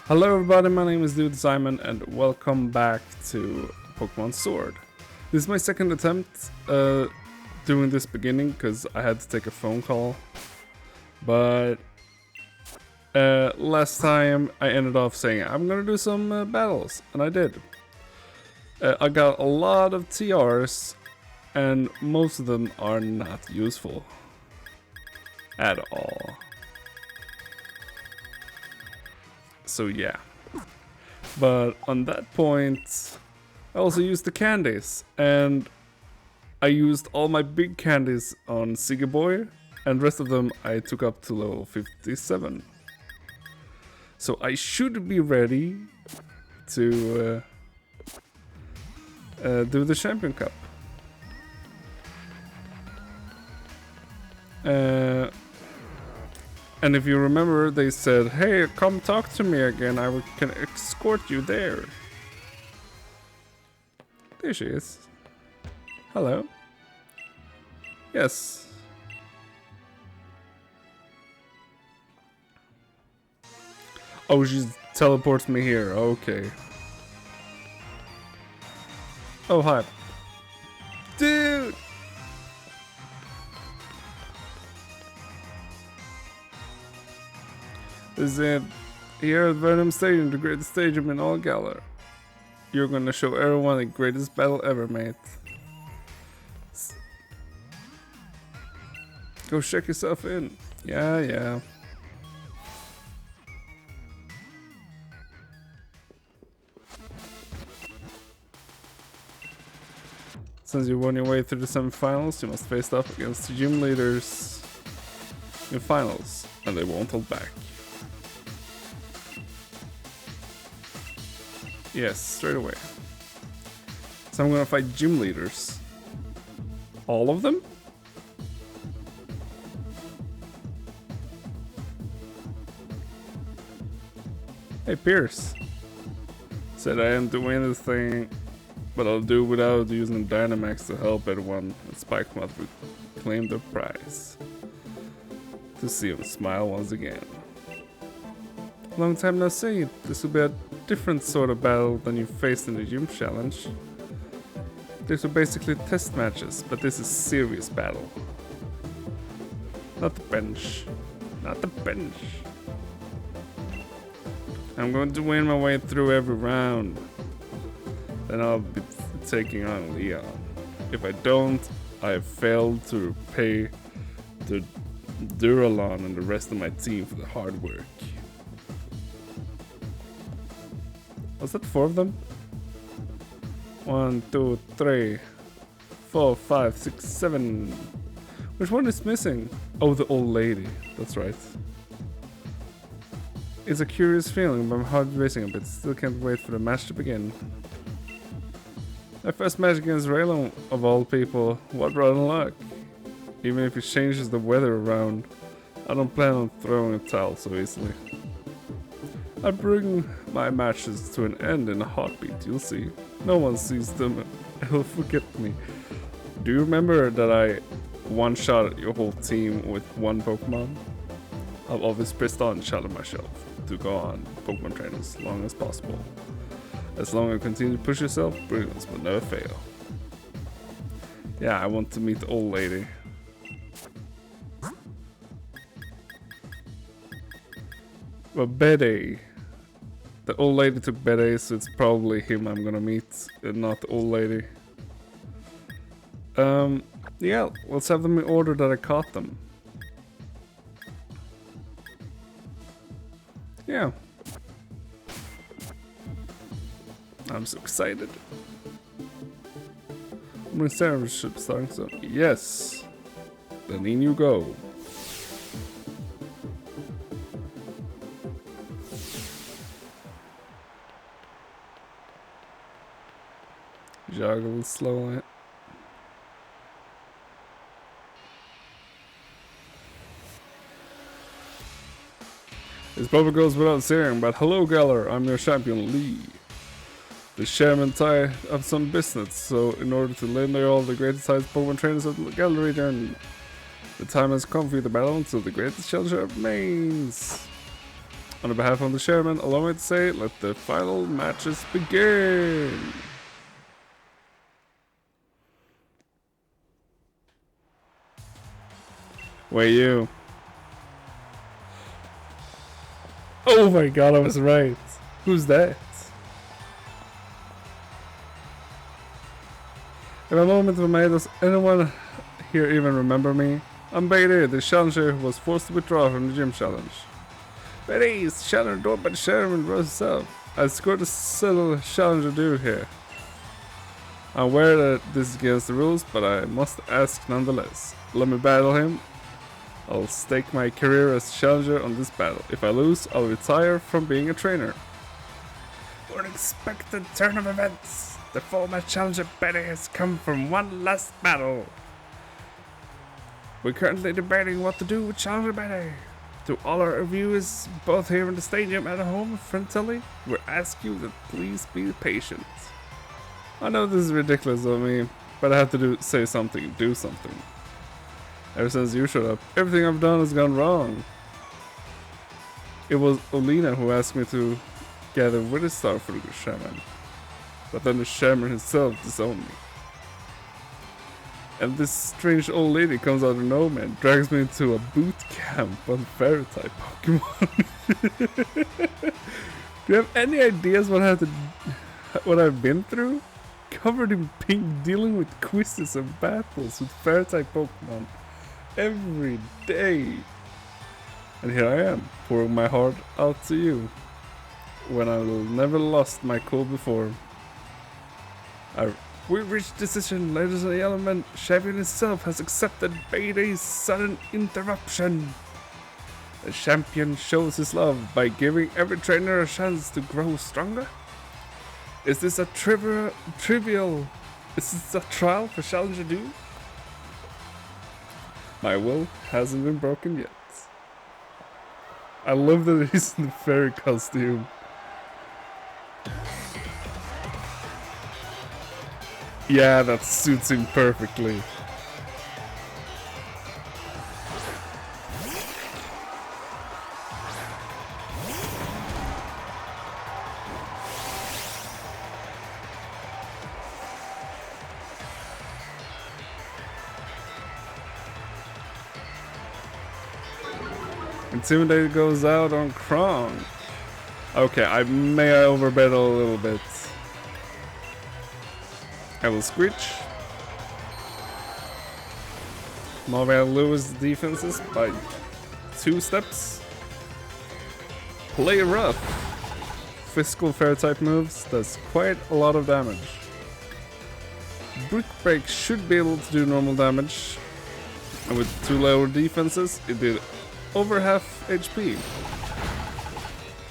Hello everybody, my name is TheDudeSimon and welcome back to Pokemon Sword. This is my second attempt doing this beginning because I had to take a phone call. But last time I ended off saying I'm gonna do some battles, and I did. I got a lot of TRs and most of them are not useful at all. So yeah, but on that point I also used the candies, and I used all my big candies on Siggy Boy, and the rest of them I took up to level 57. So I should be ready to do the Champion Cup. And if you remember, they said, hey, come talk to me again, I can escort you there. There she is. Hello. Yes. Oh, she teleports me here, okay. Oh, hi. Dude! This is it. Here at Venom Stadium, the greatest stadium in all Galar. You're gonna show everyone the greatest battle ever, mate. Go check yourself in. Yeah. Since you won your way through the semifinals, you must face off against the gym leaders in finals, and they won't hold back. Yes, straight away. So I'm gonna fight gym leaders. All of them? Hey, Pierce. Said I didn't do anything, but I'll do without using Dynamax to help everyone, and Spike must reclaim the prize. To see him smile once again. Long time no see. This will be a different sort of battle than you faced in the gym challenge. These were basically test matches, but this is serious battle. Not the bench. Not the bench. I'm going to win my way through every round. Then I'll be taking on Leon. If I don't, I have failed to repay the Duralon and the rest of my team for the hard work. Was that 4 of them? 1, 2, 3, 4, 5, 6, 7. Which one is missing? Oh, the old lady. That's right. It's a curious feeling, but my heart is racing a bit. Still can't wait for the match to begin. My first match against Raylon, of all people. What rotten luck. Even if he changes the weather around, I don't plan on throwing a towel so easily. I bring my matches to an end in a heartbeat, you'll see. No one sees them, he'll forget me. Do you remember that I one-shot your whole team with one Pokemon? I've always pressed on challenge myself to go on Pokemon training as long as possible. As long as you continue to push yourself, brilliance will never fail. Yeah, I want to meet the old lady. But Bede. The old lady took Bede, so it's probably him I'm gonna meet, and not the old lady. Yeah, let's have them in order that I caught them. Yeah. I'm so excited. I'm gonna say ship starting so yes. Then in you go. Joggle slowly. This probably goes without saying, but hello Galar, I'm your champion Lee. The chairman tied up some business, so in order to lend all the greatest sized Pokemon trainers of the Galar region, The time has come for you to battle until the greatest challenger remains. On behalf of the chairman, allow me to say, let the final matches begin! Wait, you. Oh my god, I was right. Who's that? In a moment of my does anyone here even remember me? I'm Beatty, the challenger who was forced to withdraw from the gym challenge. Beatty is challenged door by the chairman himself. I scored a little challenger dude here. I'm aware that this is against the rules, but I must ask nonetheless. Let me battle him. I'll stake my career as challenger on this battle. If I lose, I'll retire from being a trainer. Unexpected turn of events. The former challenger Betty has come from one last battle. We're currently debating what to do with Challenger Betty. To all our viewers, both here in the stadium and at home, friendly, we ask you to please be patient. I know this is ridiculous of me, but I have to do something. Ever since you showed up, everything I've done has gone wrong. It was Olina who asked me to gather with a star for the shaman, but then the shaman himself disowned me. And this strange old lady comes out of nowhere and drags me into a boot camp on fairy type Pokemon. Do you have any ideas what I've been through? Covered in pink, dealing with quizzes and battles with fairy type Pokemon every day. And here I am, pouring my heart out to you, when I will never lost my cool before. We reached decision, ladies and gentlemen. Champion himself has accepted Beatty's sudden interruption. The champion shows his love by giving every trainer a chance to grow stronger. Is this a trivial? Is this a trial for Challenger Dude? My will hasn't been broken yet. I love that he's in the fairy costume. Yeah, that suits him perfectly. Intimidator goes out on Kronk. Okay, I may overbet a little bit. I will Screech. Marvel lose defenses by 2 steps. Play rough. Physical fair type moves does quite a lot of damage. Brick Break should be able to do normal damage. And with 2 lower defenses, it did over half HP.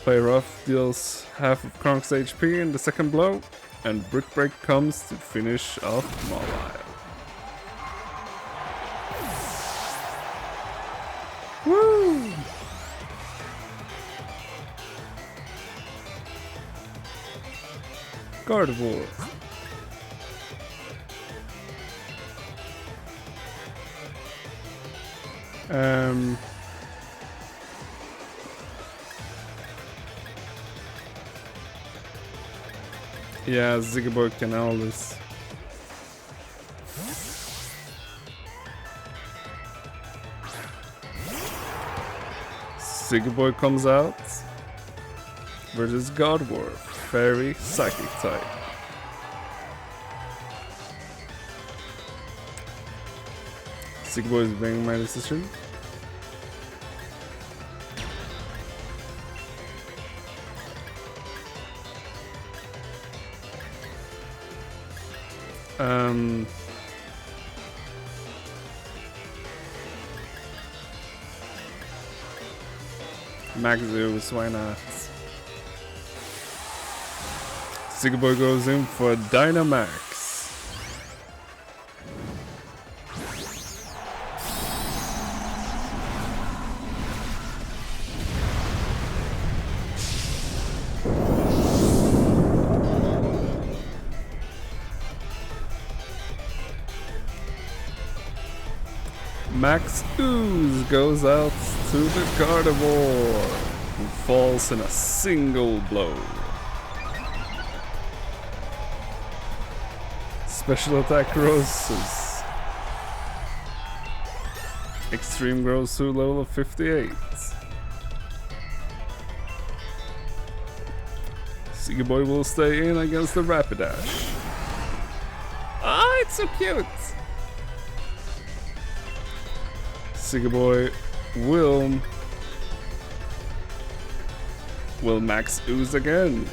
Play rough deals half of Kronk's HP in the second blow. And Brick Break comes to finish off Mawile. Woo! Gardevoir. Yeah, Ziggyboy can handle this. Ziggyboy comes out versus Gardevoir, Fairy Psychic type. Ziggyboy is making my decision. Max Zeus, why not? Ziggyboy goes in for Dynamax. Max Ooze goes out to the Gardevoir, who falls in a single blow. Special attack roses. Extreme grows to a level of 58. Siggy Boy will stay in against the Rapidash. Ah, it's so cute! Siggy Boy will max ooze again.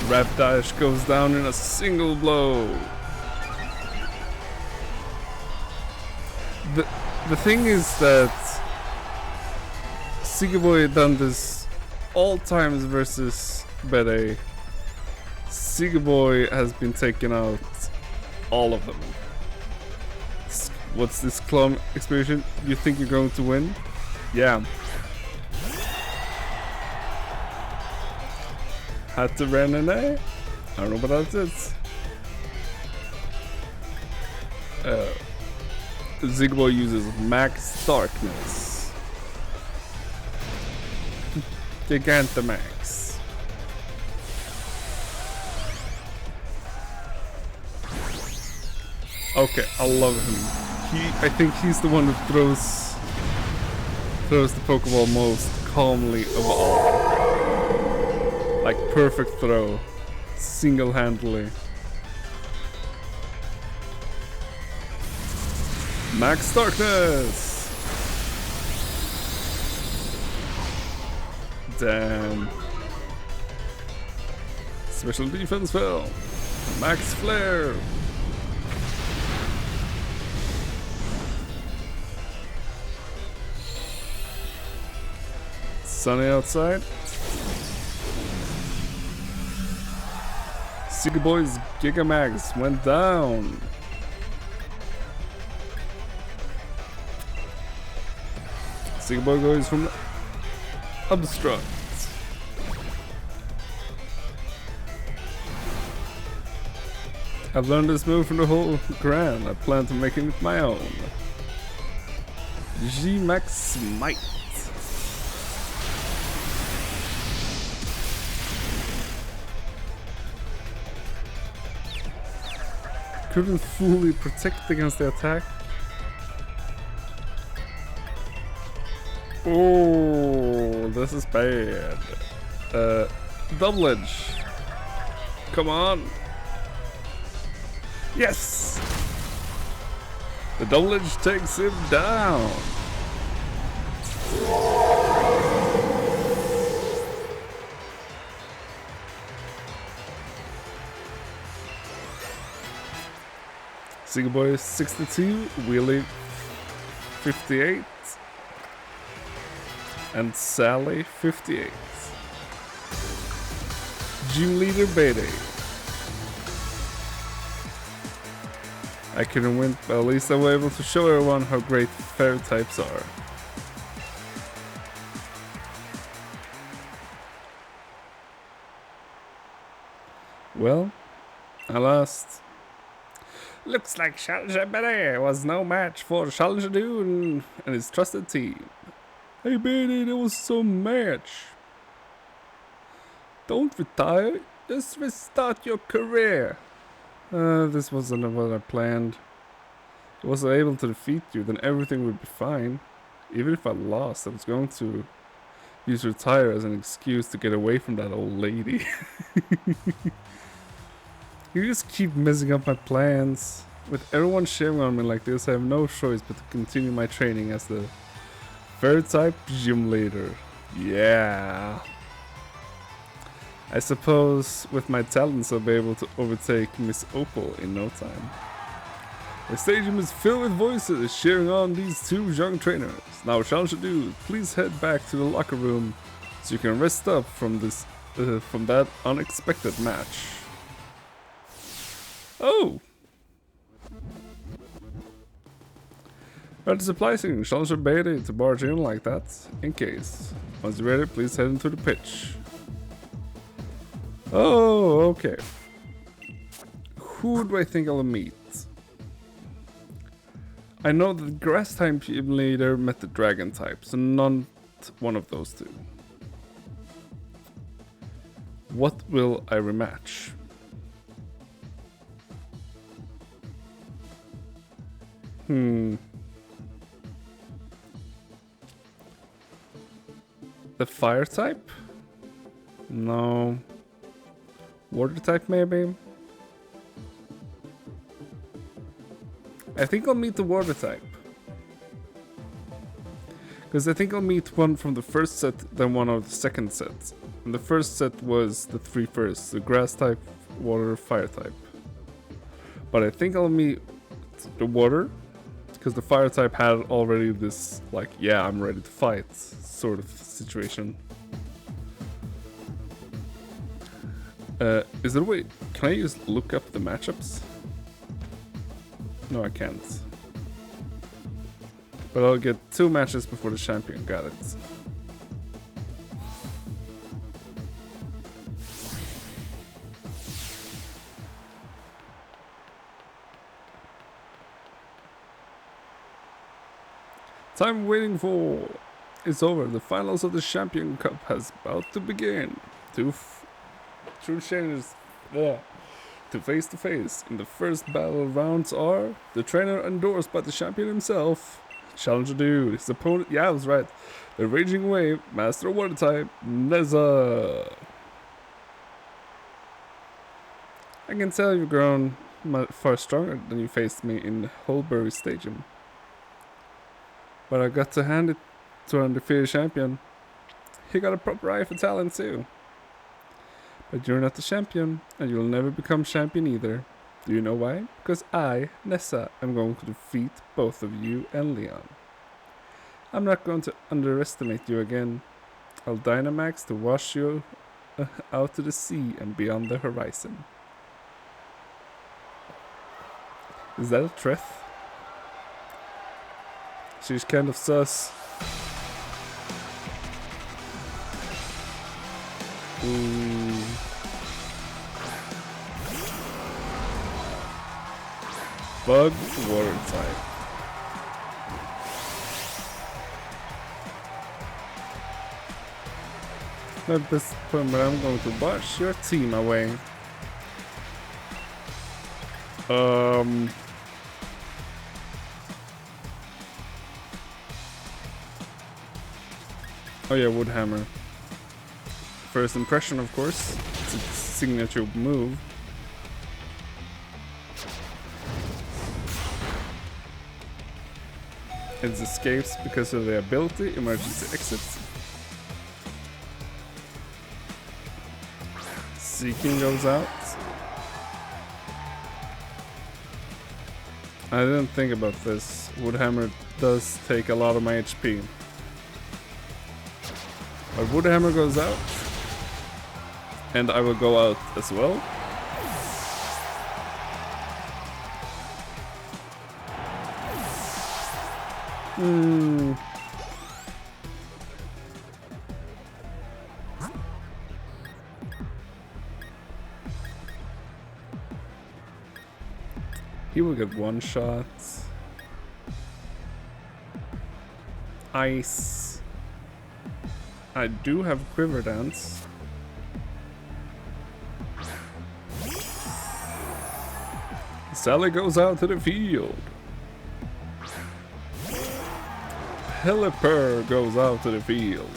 Rapidash goes down in a single blow. The thing is that Siggy Boy done this all times versus Bede. Siggy Boy has been taking out all of them. What's this claw expression? You think you're going to win? Yeah. Had to run an A? I don't know what that is. Siggy Boy uses Max Darkness. Gigantamax. Okay, I love him. I think he's the one who throws the Pokeball most calmly of all. Like perfect throw, single-handedly. Max Darkness. Damn. Special defense fell. Max Flare. Sunny outside. Siggy Boy's Gigamax went down. Siggy Boy goes from Obstruct. I've learned this move from the whole Grand. I plan to make it my own. G-Max Smite. Couldn't fully protect against the attack. Oh, this is bad. Double edge. Come on. Yes! The double edge takes him down. Siggy Boy 62, Wheelie 58, and Sally 58. Gym Leader Bede. I couldn't win, but at least I was able to show everyone how great fairy types are. Well, I lost. Looks like Challenger Bede was no match for Challenger Dude and his trusted team. Hey Bede, there was some match. Don't retire, just restart your career. This wasn't what I planned. If I was able to defeat you, then everything would be fine. Even if I lost, I was going to use retire as an excuse to get away from that old lady. You just keep messing up my plans. With everyone sharing on me like this, I have no choice but to continue my training as the fairy type gym leader. Yeah. I suppose with my talents I'll be able to overtake Miss Opal in no time. The stadium is filled with voices cheering on these two young trainers. Now Challenger Dude, please head back to the locker room so you can rest up from that unexpected match. Oh! But it's surprising Challenger Bede to barge in like that, in case. Once you're ready, please head into the pitch. Oh, okay. Who do I think I'll meet? I know that the grass type team leader met the dragon type, so not one of those two. What will I rematch? The fire type? No. Water type maybe? I think I'll meet the water type. Because I think I'll meet one from the first set, then one of the second set. And the first set was the three first, the grass type, water, fire type. But I think I'll meet the water, because the fire type had already this, like, yeah, I'm ready to fight sort of situation. Is there a way, can I just look up the matchups? No, I can't. But I'll get 2 matches before the champion got it. Time waiting for is over. The finals of the Champion Cup has about to begin. Two challengers to face in the first battle rounds are the trainer endorsed by the champion himself, Challenger Dude. His opponent, yeah, I was right. The Raging Wave, Master of Water type, Neza. I can tell you've grown far stronger than you faced me in Holbury Stadium. But I got to hand it to an undefeated champion. He got a proper eye for talent too. But you're not the champion, and you'll never become champion either. Do you know why? Because I, Nessa, am going to defeat both of you and Leon. I'm not going to underestimate you again. I'll Dynamax to wash you out to the sea and beyond the horizon. Is that a threat? She's kind of sus. Ooh. Bug water type. At this point, but I'm going to wash your team away. Oh yeah, Woodhammer. First impression, of course. It's its signature move. It escapes because of the ability, emergency exit. Seeking goes out. I didn't think about this. Woodhammer does take a lot of my HP. But Woodhammer goes out. And I will go out as well. He will get one shot. Ice. I do have Quiver Dance. Sally goes out to the field. Pelipper goes out to the field.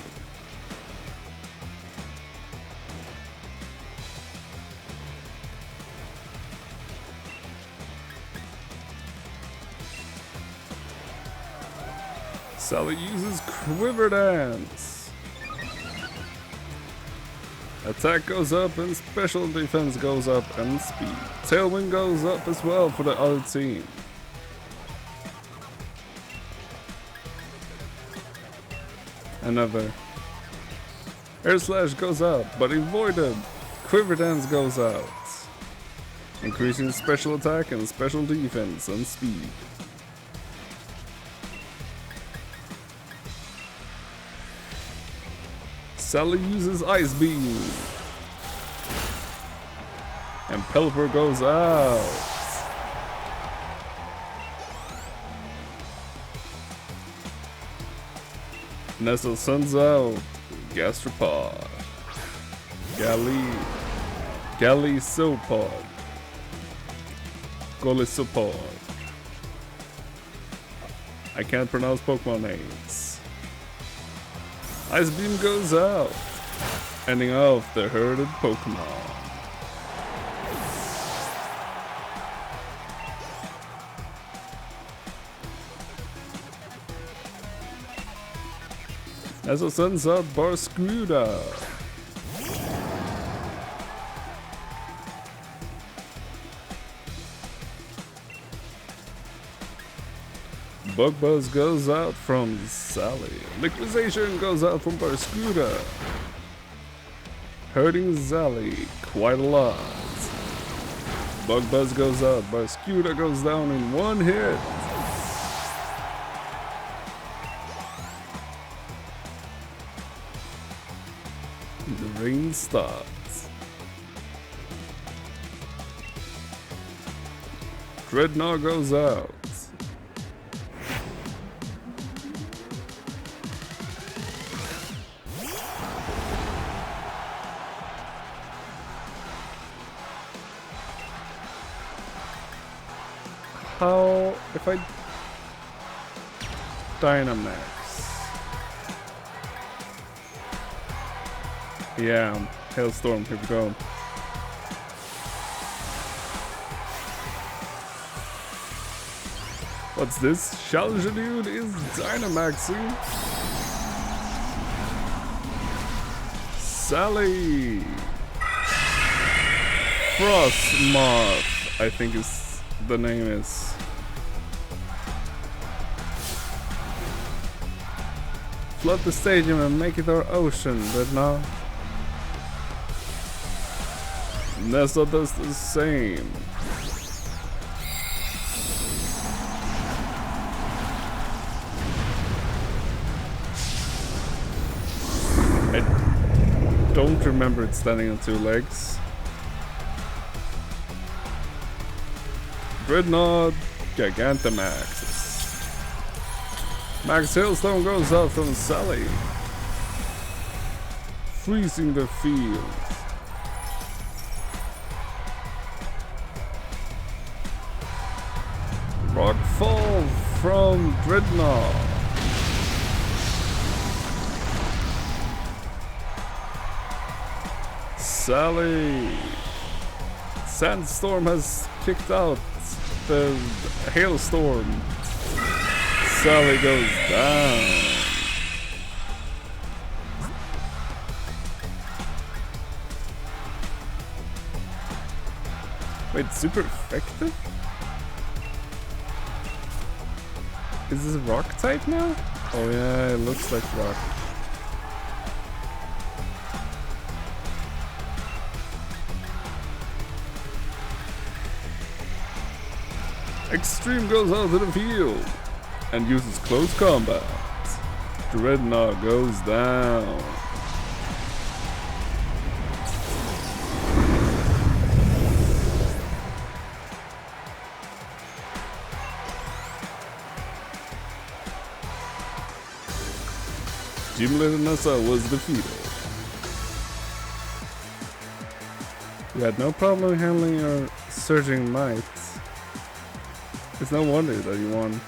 Sally uses Quiver Dance. Attack goes up and special defense goes up and speed. Tailwind goes up as well for the other team. Another. Air Slash goes up, but avoided. Quiver Dance goes out. Increasing special attack and special defense and speed. Sally uses Ice Beam. And Pelipper goes out. Nessa sends out Gastropod. Gallisopod. Golisopod. I can't pronounce Pokemon names. Ice Beam goes out, ending off the herded Pokemon. As a sends out Barraskewda. Bug Buzz goes out from Sally. Liquidation goes out from Barraskewda. Hurting Sally quite a lot. Bug Buzz goes out. Barraskewda goes down in one hit. The rain stops. Dreadnought goes out. How if I Dynamax? Yeah, Hailstorm, here we go. What's this? Dude is Dynamaxing. Sally! Frostmoth, I think is the name is. Flood the stadium and make it our ocean, but now Nessa does the same. I don't remember it standing on two legs. Dreadnought Gigantamax. Max Hailstone goes out from Sally, freezing the field. Rockfall from Dreadnought. Sally. Sandstorm has kicked out the Hailstorm. Sally goes down. Wait, super effective? Is this rock type now? Oh yeah, it looks like rock. Extreme goes out to the field and uses close combat. Dreadnought goes down. Gym Leader Nessa was defeated. You had no problem handling your surging might. It's no wonder that you won.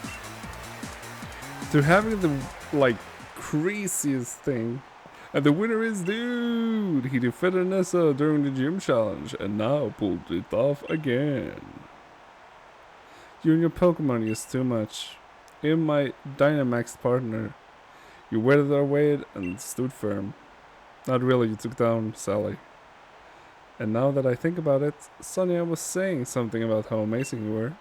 They're having the, like, craziest thing. And the winner is Dude! He defeated Nessa during the gym challenge and now pulled it off again. You and your Pokemon used too much. Even my Dynamax partner. You waited our weight and stood firm. Not really, you took down Sally. And now that I think about it, Sonia was saying something about how amazing you were.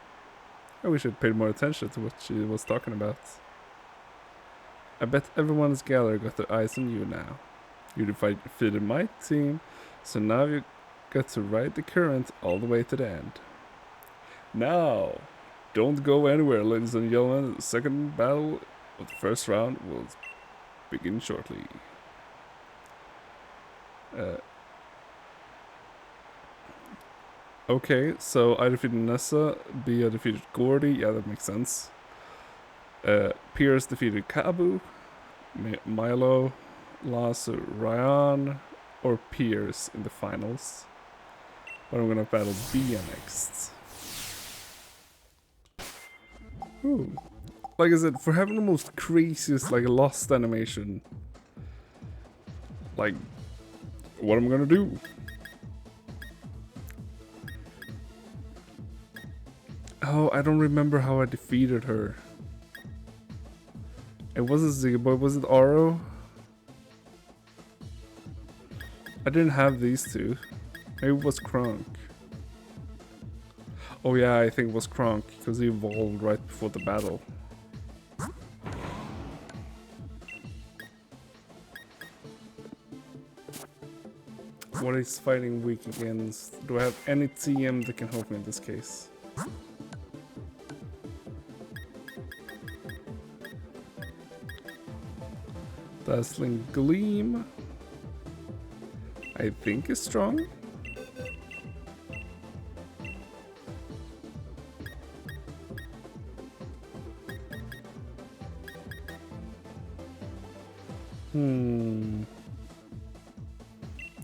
I wish I'd paid more attention to what she was talking about. I bet everyone in this gallery got their eyes on you now. You defeated my team, so now you got to ride the current all the way to the end. Now, don't go anywhere, ladies and gentlemen. The second battle of the first round will begin shortly. Okay, so I defeated Nessa, Bia defeated Gordy, yeah that makes sense. Pierce defeated Kabu, Milo lost to Ryan or Pierce in the finals. But I'm gonna battle Bia next. Ooh. Like I said, for having the most craziest like lost animation, like what I'm gonna do? Oh, I don't remember how I defeated her. It wasn't Ziggy, was it Oro? I didn't have these two. Maybe it was Kronk. Oh yeah, I think it was Kronk, because he evolved right before the battle. What is fighting weak against? Do I have any TM that can help me in this case? Dazzling Gleam, I think is strong.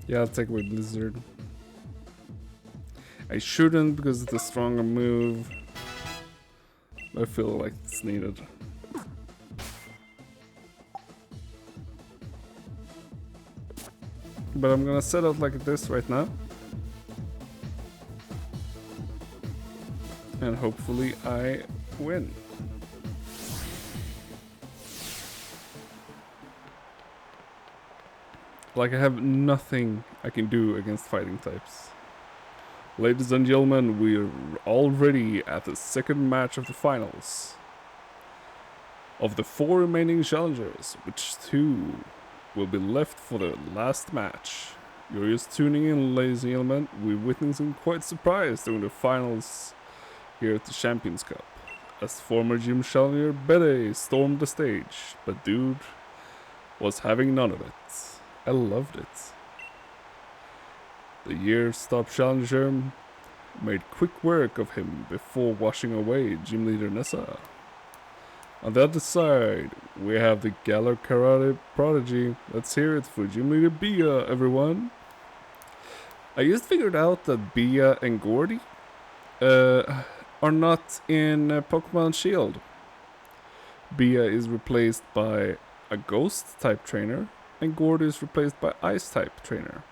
Yeah, I'll take away Blizzard. I shouldn't because it's a stronger move. I feel like it's needed. But I'm gonna set out like this right now. And hopefully I win. Like I have nothing I can do against fighting types. Ladies and gentlemen, we're already at the second match of the finals. Of the 4 remaining challengers, which 2 will be left for the last match. You're just tuning in, ladies and gentlemen. We're witnessing quite surprise during the finals here at the Champions Cup. As former gym challenger Betty stormed the stage, but Dude was having none of it. I loved it. The year's top challenger made quick work of him before washing away gym leader Nessa. On the other side, we have the Galar Karate Prodigy. Let's hear it for gym leader Bia, everyone. I just figured out that Bia and Gordy are not in Pokemon Shield. Bia is replaced by a Ghost type trainer, and Gordy is replaced by Ice type trainer.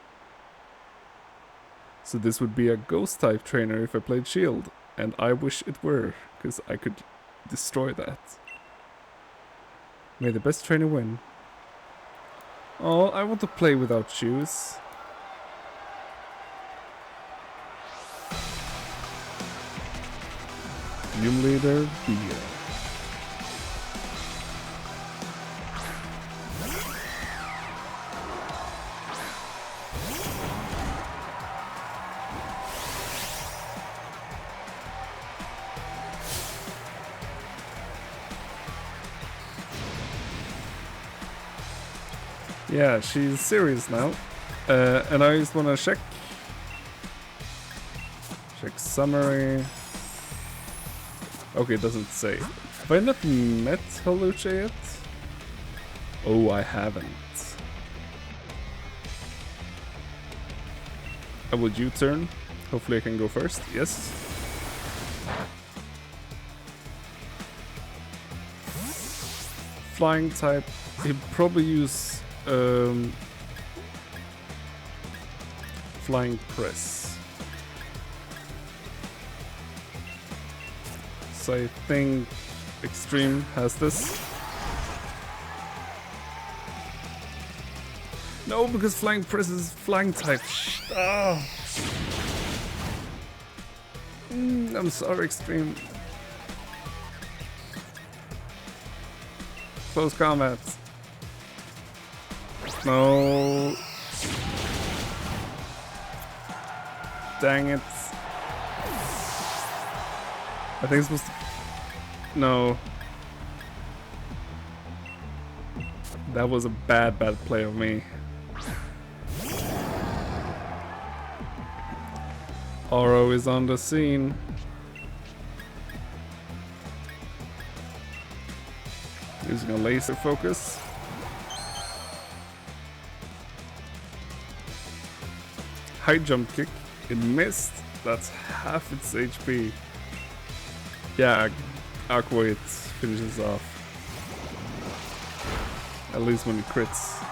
So this would be a Ghost type trainer if I played Shield, and I wish it were, because I could destroy that. May the best trainer win. Oh, I want to play without shoes. Gym leader Bia. Yeah, she's serious now. And I just wanna check summary. Okay, it doesn't say. Have I not met Holucha yet? Oh, I haven't. I will U-turn. Hopefully I can go first. Yes. Flying type. He'd probably use Flying Press. So I think Extreme has this. No, because Flying Press is Flying type. Oh. I'm sorry, Extreme. Close combat. No. Dang it. I think it's supposed to... No. That was a bad play of me. Oro is on the scene. Using a laser focus. high jump kick. It missed. That's half its HP. Yeah, Aqua Weight finishes off. At least when it crits.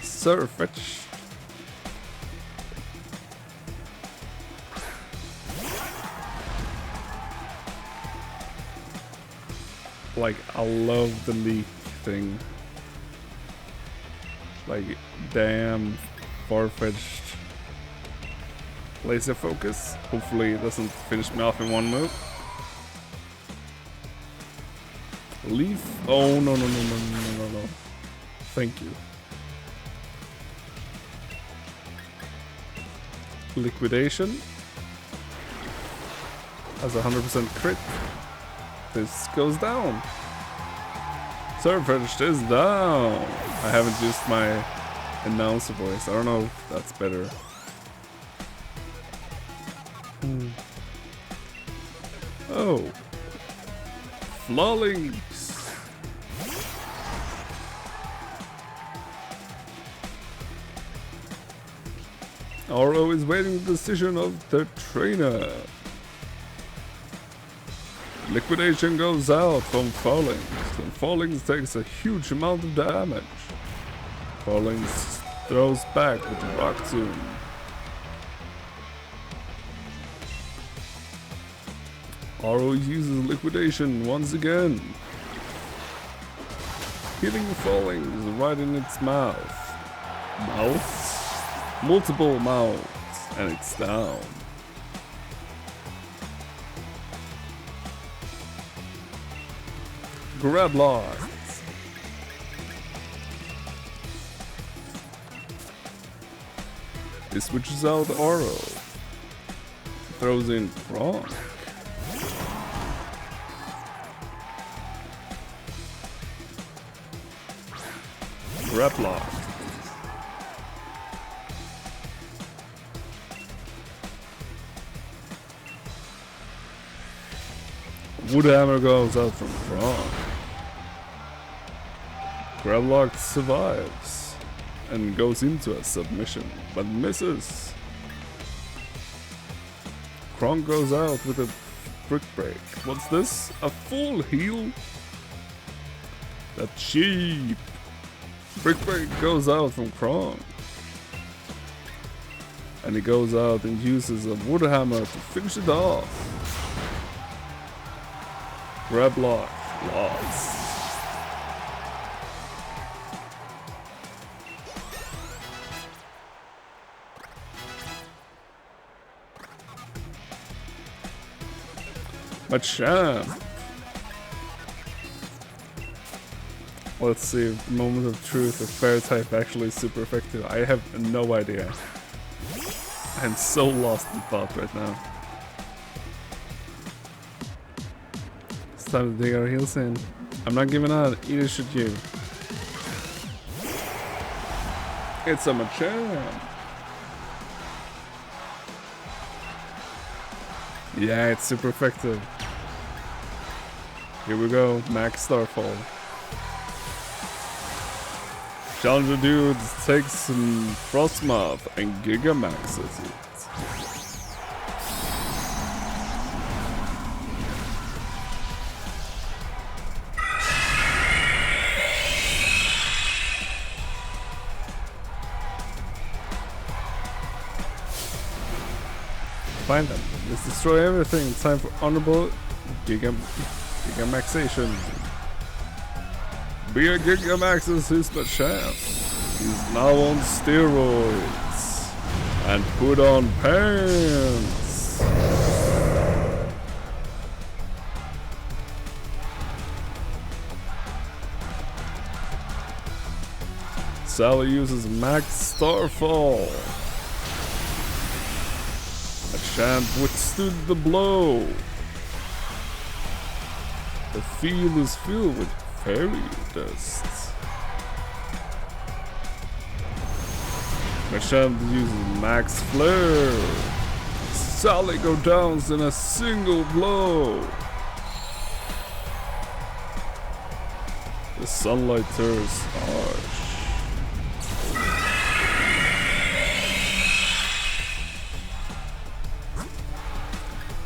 Surfetch. Like, I love the leak thing. Like, damn, far-fetched. Laser focus. Hopefully it doesn't finish me off in one move. Leaf. Oh, no, no, no, no, no, no, no. Thank you. Liquidation. Has 100% crit. This goes down. Surfetched is down. I haven't used my announcer voice. I don't know if that's better. Oh. Flawlings. Oro is waiting the decision of the trainer. Liquidation goes out from Fallings, and Fallings takes a huge amount of damage. Fallings throws back with the Rock Tomb. Oro uses Liquidation once again. Hitting Fallings right in its mouth. Mouths? Multiple mouths, and it's down. Grab lots. He switches out Oro. Throws in Kronk. Grab lock. Woodhammer goes out from Kronk. Grablock survives and goes into a submission, but misses. Kronk goes out with a Brick Break. What's this? A full heal? That's cheap. Brick Break goes out from Kronk. And he goes out and uses a Woodhammer to finish it off. Grablock lost. Machamp. Let's see if Moment of Truth or Fairy type actually is super effective. I have no idea. I'm so lost in thought right now. It's time to dig our heels in. I'm not giving out, either should you. It's a Machamp. Yeah, it's super effective. Here we go, Max Starfall. Challenger Dudes takes some Frostmoth and Gigamaxes it. Find them. Let's destroy everything. Time for honorable Gigamaxation. Be a Gigamaxes his Machamp. He's now on steroids. And put on pants. Sally uses Max Starfall. Machamp withstood the blow. The field is filled with fairy dust. Machamp uses Max Flare. Sally go down in a single blow. The sunlight turns harsh.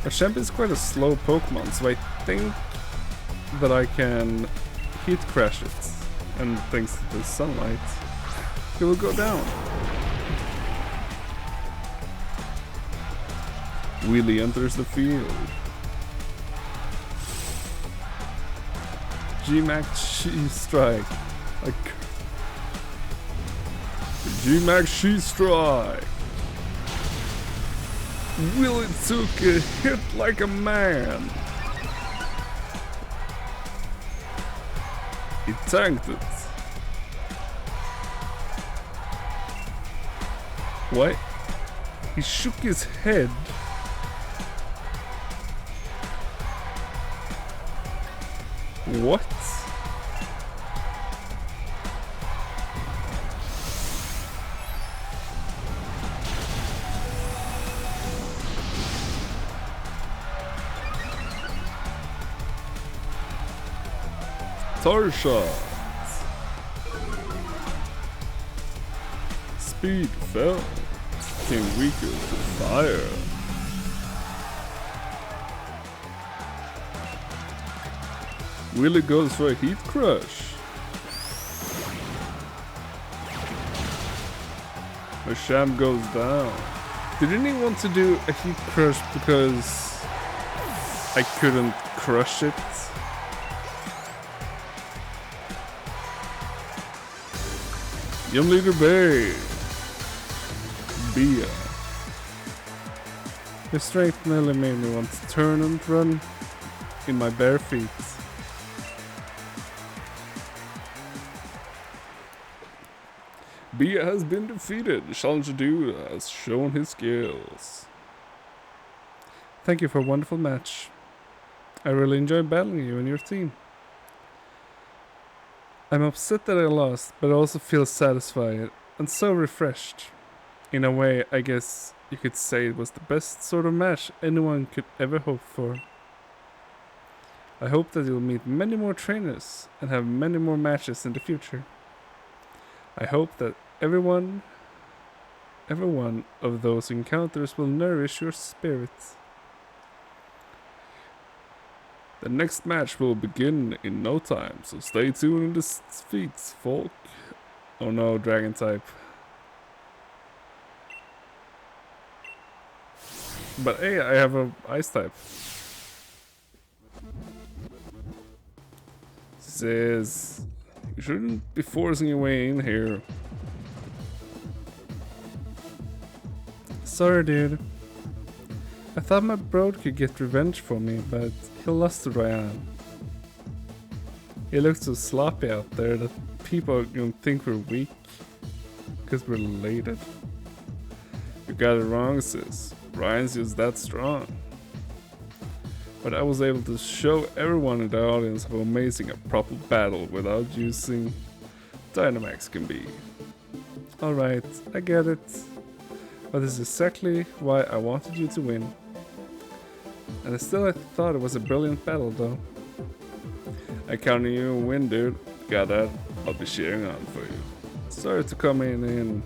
Our champ is quite a slow Pokemon, so I think that I can heat crash it, and thanks to the sunlight, it will go down. Wheelie enters the field. G-Max She Strike. G-Max She Strike. Willie took a hit like a man. He tanked it. What? He shook his head. What? Tar shot. Speed fell. Became weaker to fire. Willie goes for a heat crush. Masham goes down. Didn't he want to do a heat crush because I couldn't crush it? Young Leader Bay. Bia. The strength nearly made me want to turn and run in my bare feet. Bia has been defeated. Challenger Dude has shown his skills. Thank you for a wonderful match. I really enjoyed battling you and your team. I'm upset that I lost, but I also feel satisfied and so refreshed. In a way, I guess you could say it was the best sort of match anyone could ever hope for. I hope that you'll meet many more trainers and have many more matches in the future. I hope that every one of those encounters will nourish your spirit. The next match will begin in no time, so stay tuned in the feeds, folk. Oh no, dragon type. But hey, I have a ice type. Says you shouldn't be forcing your way in here. Sorry, dude. I thought my bro could get revenge for me, but he lost to Ryan. He looked so sloppy out there that people are gonna think we're weak because we're related. You got it wrong, sis. Ryan's just that strong. But I was able to show everyone in the audience how amazing a proper battle without using Dynamax can be. Alright, I get it. But this is exactly why I wanted you to win. And I thought it was a brilliant battle though. I count on you a win, dude. Got that? I'll be cheering on for you. Sorry to come in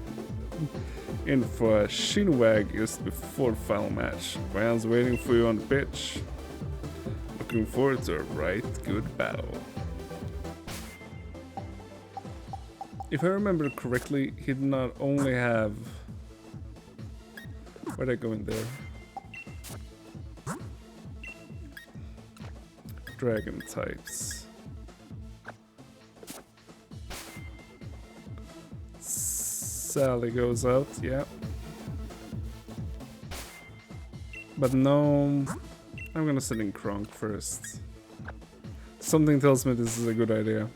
for a shinwag just before the final match. Ryan's waiting for you on the pitch. Looking forward to a right good battle. If I remember correctly, he did not only have... Where'd I go in there? Dragon types. Sally goes out, yeah. But no, I'm gonna sit in Kronk first. Something tells me this is a good idea.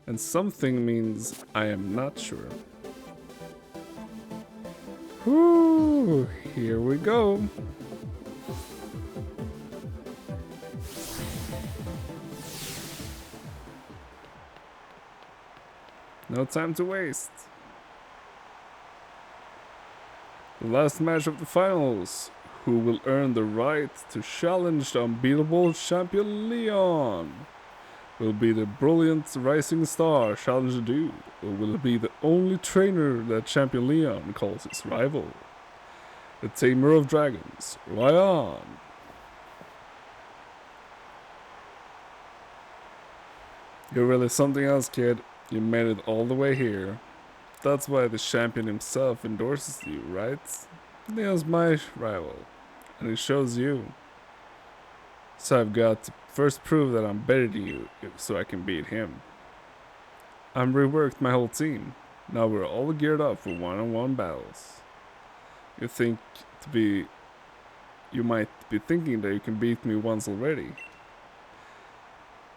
And something means I am not sure. Whoo, here we go. No time to waste. The last match of the finals. Who will earn the right to challenge the unbeatable champion Leon? Will it be the brilliant rising star challenge the dude? Or will it be the only trainer that champion Leon calls his rival? The tamer of dragons, Ryan. You're really something else, kid. You made it all the way here. That's why the champion himself endorses you, right? Leon's my rival, and it shows you. So I've got to first prove that I'm better than you, so I can beat him. I've reworked my whole team. Now we're all geared up for one-on-one battles. You might be thinking that you can beat me once already.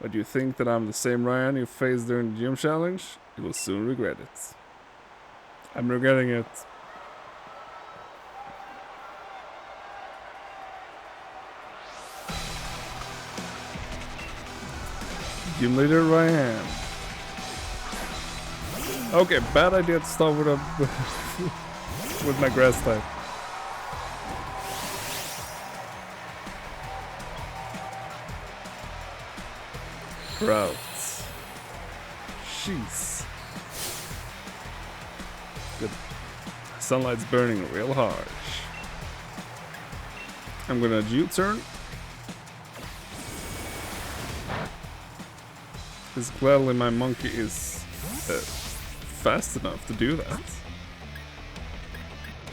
But you think that I'm the same Ryan you faced during the gym challenge? You will soon regret it. I'm regretting it. Gym leader Ryan. Okay, bad idea to start with with my grass type. Routes. Jeez. Good. Sunlight's burning real harsh. I'm gonna U-turn. Because gladly my monkey is fast enough to do that.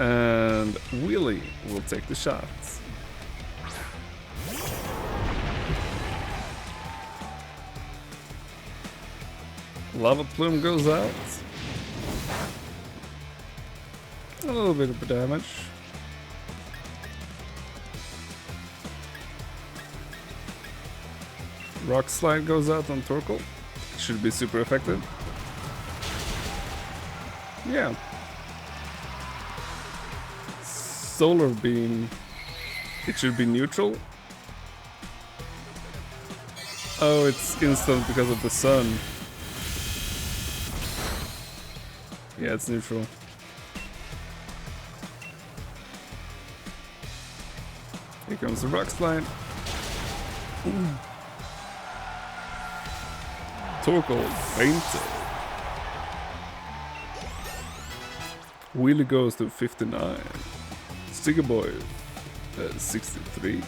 And Wheelie will take the shots. Lava Plume goes out. A little bit of damage. Rock Slide goes out on Torkoal. Should be super effective. Yeah. Solar Beam. It should be neutral. Oh, it's instant because of the sun. Yeah, it's neutral. Here comes the Rock Slide. Torkoal fainted. Wheelie goes to 59. Sticker Boy 63.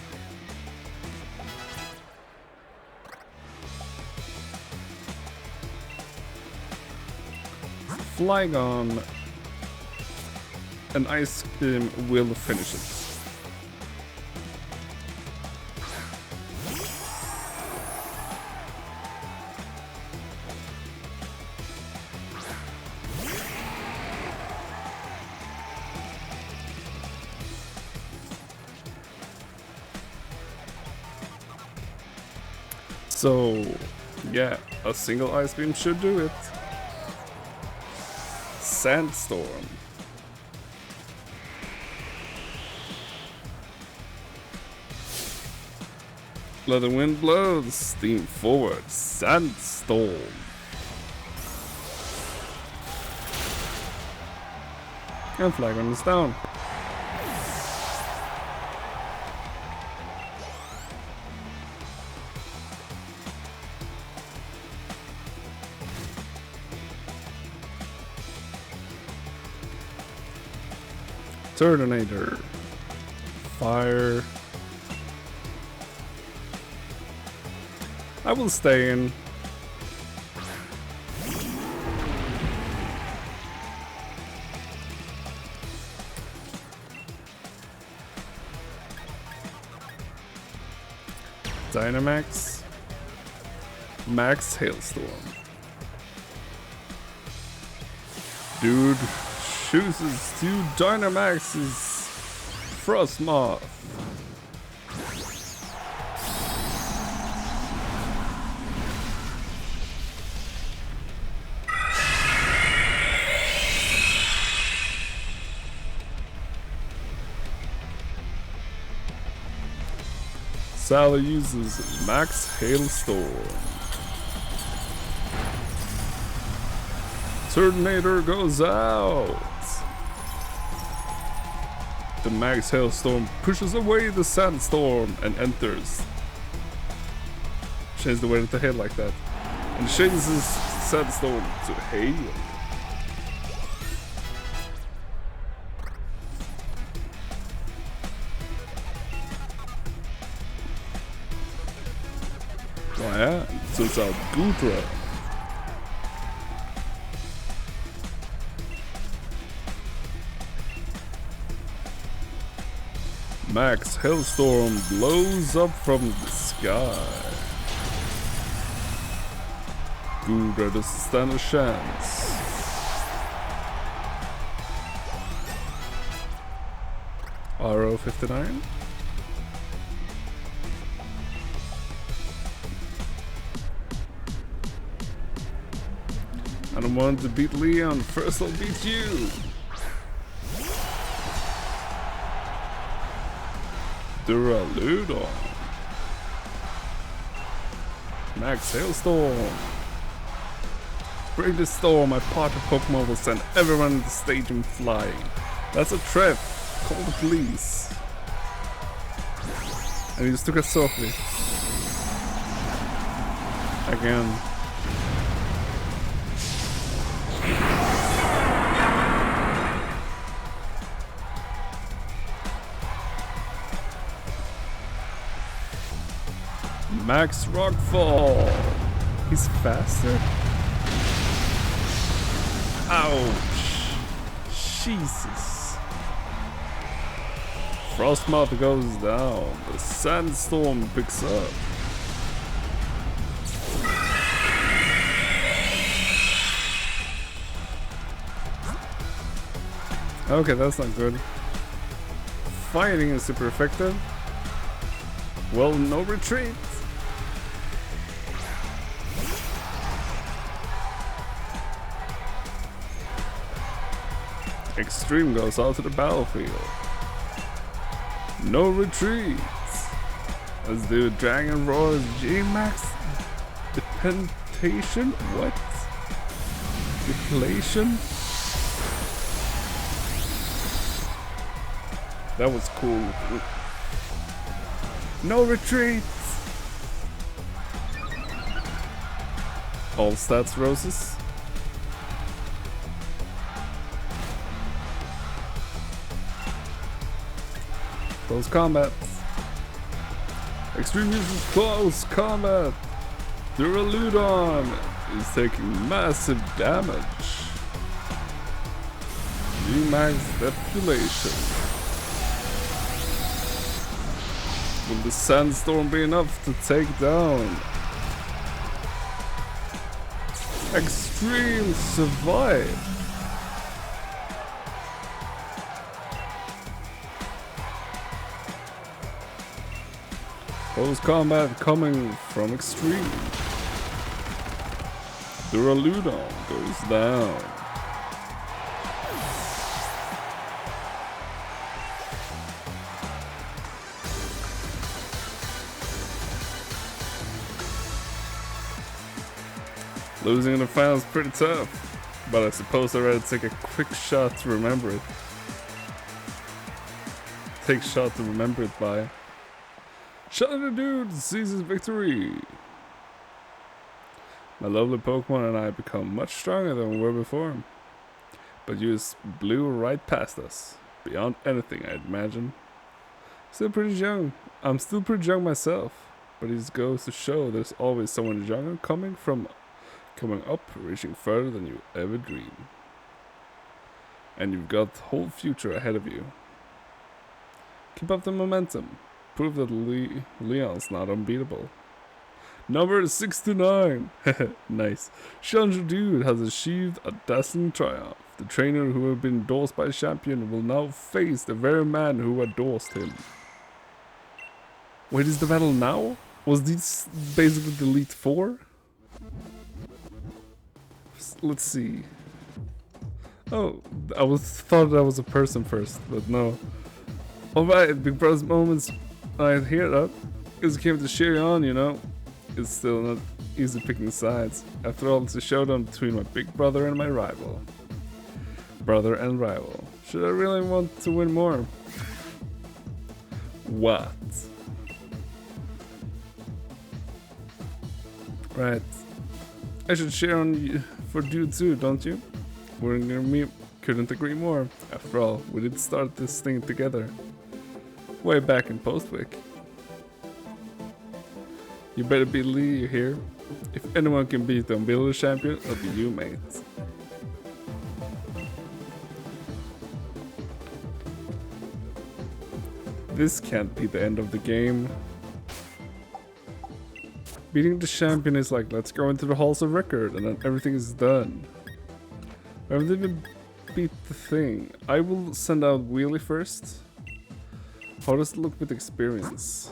Flygon and Ice Cream will finish it. So, yeah, a single Ice Beam should do it. Sandstorm. Let the wind blow, the steam forward. Sandstorm. And Flygon is down. Turtonator. Fire. I will stay in. Dynamax. Max Hailstorm. Dude chooses to Dynamax's Frostmoth. Sally uses Max Hailstorm. Turtonator goes out. The Max Hailstorm pushes away the Sandstorm and enters. Change the way to hit like that. And changes Sandstorm to hail. Oh ja, turns out Gudra. Max Hailstorm blows up from the sky. Gudra doesn't stand a chance. RO 59. I don't want to beat Leon, first I'll beat you! Duraludon. Max Hailstorm. Bring the storm, my partner Pokemon will send everyone in the stadium flying. That's a trap. Call the police. And he just took us softly. Again. Max Rockfall. He's faster. Ouch. Jesus. Frostmoth goes down. The Sandstorm picks up. Okay, that's not good. Fighting is super effective. Well, no retreat. Extreme goes out to the battlefield. No retreats. Let's do Dragon Roar's G-Max Depentation? What? Deflation? That was cool. No retreats! All stats roses. Close combat. Extreme uses close combat. Duraludon is taking massive damage. G-Max Depilation. Will the Sandstorm be enough to take down? Extreme survive. Close combat coming from Extreme. Duraludon goes down. Losing in the final is pretty tough, but I suppose I'd rather take a quick shot to remember it. Take shot to remember it by. Shut the dude seizes victory. My lovely Pokemon and I become much stronger than we were before. But you just blew right past us. Beyond anything I'd imagine. Still pretty young. I'm still pretty young myself. But it goes to show there's always someone younger coming up, reaching further than you ever dreamed. And you've got the whole future ahead of you. Keep up the momentum. Prove that Leon's not unbeatable. Number 69! Nice. Challenger Dude has achieved a dazzling triumph. The trainer who had been endorsed by the champion will now face the very man who endorsed him. Wait, is the battle now? Was this basically the Elite Four? Let's see. Oh, thought that was a person first, but no. Alright, Big Brother's moments. I hear that. Because it came to cheer you on, you know. It's still not easy picking sides. After all, it's a showdown between my big brother and my rival. Brother and rival. Should I really want to win more? What? Right. I should cheer on you for Dude too, don't you? Couldn't agree more. After all, we did start this thing together. Way back in Postwick. You better believe you're here. If anyone can beat the Umbilical champion, it'll be you, mate. This can't be the end of the game. Beating the champion is like, let's go into the halls of record and then everything is done. I haven't even beat the thing. I will send out Wheelie first. How does it look with experience?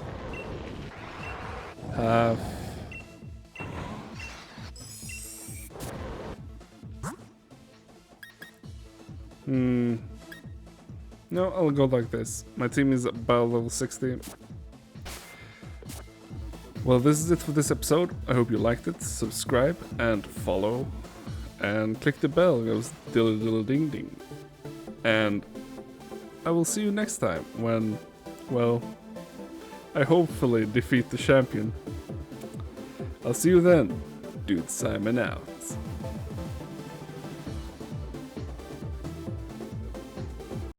No, I'll go like this. My team is about level 60. Well, this is it for this episode. I hope you liked it. Subscribe and follow. And click the bell. It goes diddle diddle ding ding. And I will see you next time when, well, I hopefully defeat the champion. I'll see you then. TheDudeSimon out.